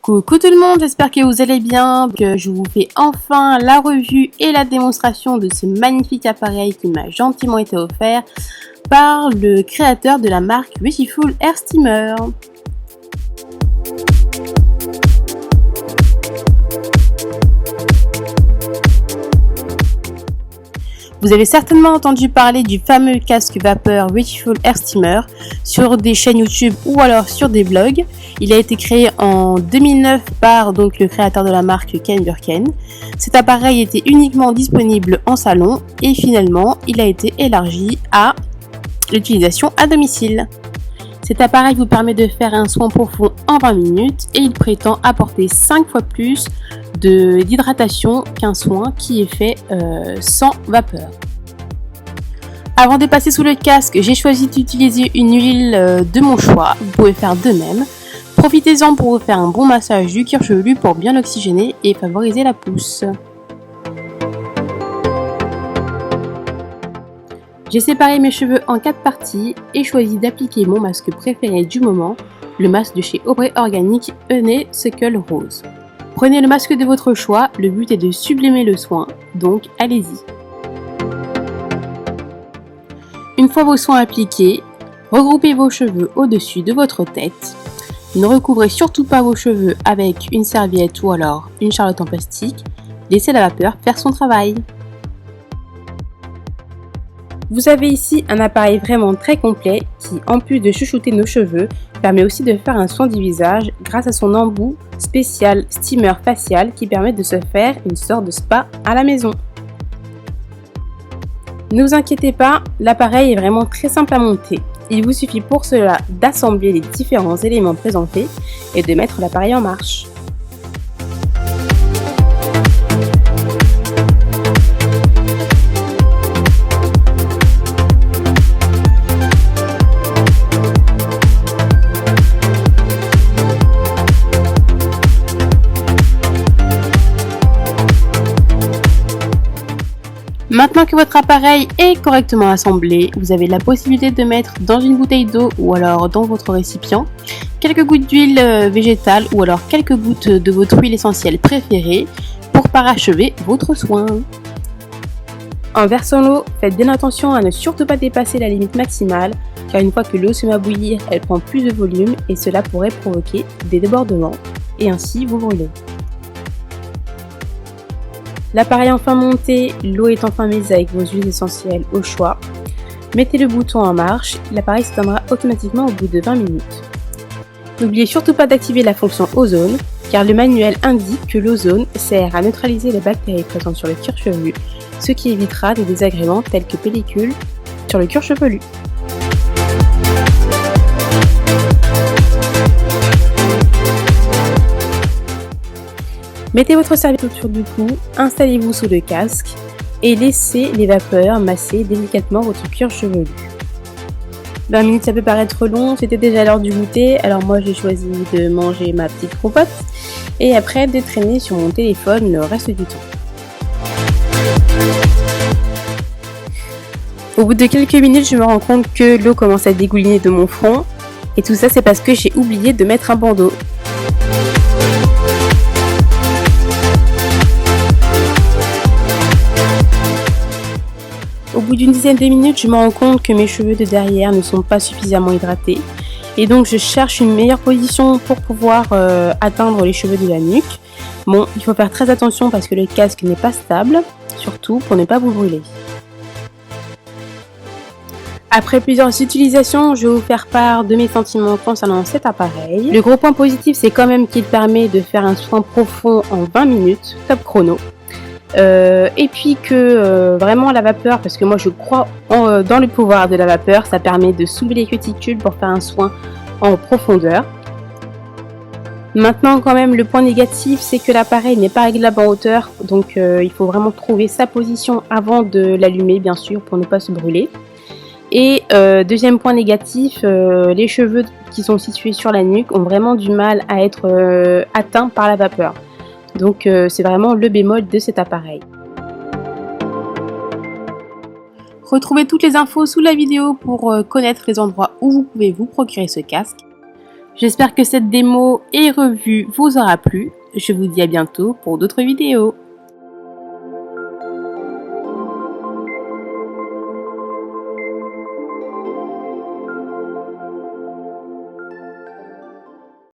Coucou tout le monde, j'espère que vous allez bien, que je vous fais enfin la revue et la démonstration de ce magnifique appareil qui m'a gentiment été offert par le créateur de la marque Wishful Air Steamer. Vous avez certainement entendu parler du fameux casque vapeur Wishful Air Steamer sur des chaînes YouTube ou alors sur des blogs. Il a été créé en 2009 par le créateur de la marque Ken Burken. Cet appareil était uniquement disponible en salon et finalement il a été élargi à l'utilisation à domicile. Cet appareil vous permet de faire un soin profond en 20 minutes et il prétend apporter 5 fois plus d'hydratation qu'un soin qui est fait sans vapeur. Avant de passer sous le casque, j'ai choisi d'utiliser une huile de mon choix, vous pouvez faire de même. Profitez-en pour vous faire un bon massage du cuir chevelu pour bien l'oxygéner et favoriser la pousse. J'ai séparé mes cheveux en 4 parties et choisi d'appliquer mon masque préféré du moment, le masque de chez Aubrey Organic Honeysuckle Rose. Prenez le masque de votre choix, le but est de sublimer le soin, donc allez-y. Une fois vos soins appliqués, regroupez vos cheveux au-dessus de votre tête. Ne recouvrez surtout pas vos cheveux avec une serviette ou alors une charlotte en plastique. Laissez la vapeur faire son travail. Vous avez ici un appareil vraiment très complet qui, en plus de chouchouter nos cheveux, permet aussi de faire un soin du visage grâce à son embout spécial steamer facial qui permet de se faire une sorte de spa à la maison. Ne vous inquiétez pas, l'appareil est vraiment très simple à monter. Il vous suffit pour cela d'assembler les différents éléments présentés et de mettre l'appareil en marche. Maintenant que votre appareil est correctement assemblé, vous avez la possibilité de mettre dans une bouteille d'eau ou alors dans votre récipient quelques gouttes d'huile végétale ou alors quelques gouttes de votre huile essentielle préférée pour parachever votre soin. En versant l'eau, faites bien attention à ne surtout pas dépasser la limite maximale car une fois que l'eau se met à bouillir, elle prend plus de volume et cela pourrait provoquer des débordements et ainsi vous brûler. L'appareil enfin monté, l'eau est enfin mise avec vos huiles essentielles au choix. Mettez le bouton en marche, l'appareil s'éteindra automatiquement au bout de 20 minutes. N'oubliez surtout pas d'activer la fonction ozone, car le manuel indique que l'ozone sert à neutraliser les bactéries présentes sur le cuir chevelu, ce qui évitera des désagréments tels que pellicules sur le cuir chevelu. Mettez votre serviette autour du cou, installez-vous sous le casque et laissez les vapeurs masser délicatement votre cuir chevelu. 20 minutes ça peut paraître long, c'était déjà l'heure du goûter, alors moi j'ai choisi de manger ma petite compote et après de traîner sur mon téléphone le reste du temps. Au bout de quelques minutes, je me rends compte que l'eau commence à dégouliner de mon front et tout ça c'est parce que j'ai oublié de mettre un bandeau. Au bout d'une dizaine de minutes, je me rends compte que mes cheveux de derrière ne sont pas suffisamment hydratés et donc je cherche une meilleure position pour pouvoir atteindre les cheveux de la nuque. Bon, il faut faire très attention parce que le casque n'est pas stable, surtout pour ne pas vous brûler. Après plusieurs utilisations, je vais vous faire part de mes sentiments concernant cet appareil. Le gros point positif, c'est quand même qu'il permet de faire un soin profond en 20 minutes, top chrono. Et puis que vraiment la vapeur, parce que moi je crois dans le pouvoir de la vapeur, ça permet de soulever les cuticules pour faire un soin en profondeur. Maintenant quand même le point négatif c'est que l'appareil n'est pas réglable en hauteur, donc il faut vraiment trouver sa position avant de l'allumer bien sûr pour ne pas se brûler. Et deuxième point négatif, les cheveux qui sont situés sur la nuque ont vraiment du mal à être atteints par la vapeur. Donc c'est vraiment le bémol de cet appareil. Retrouvez toutes les infos sous la vidéo pour connaître les endroits où vous pouvez vous procurer ce casque. J'espère que cette démo et revue vous aura plu. Je vous dis à bientôt pour d'autres vidéos.